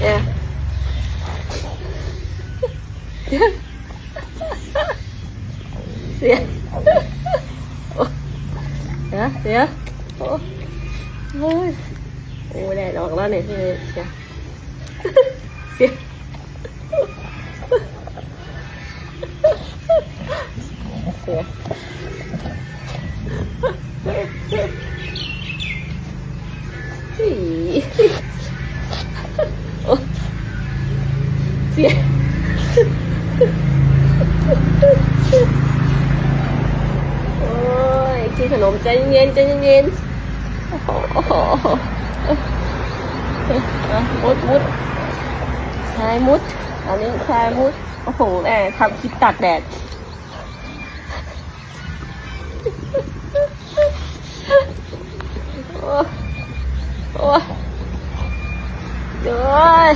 เนี่ยเสียเดี๋ยวโอ้โหโอ้แดดออกแล้วเนี่ยเสียเสียเสียโอ้เสียโอ้ยกินขนมใจเย็นใจเย็นโอ้โหมุดชายมุดอันนี้ชายมุดโอ้โหแม่ทำคลิปตากแดดโอ้โอ้ย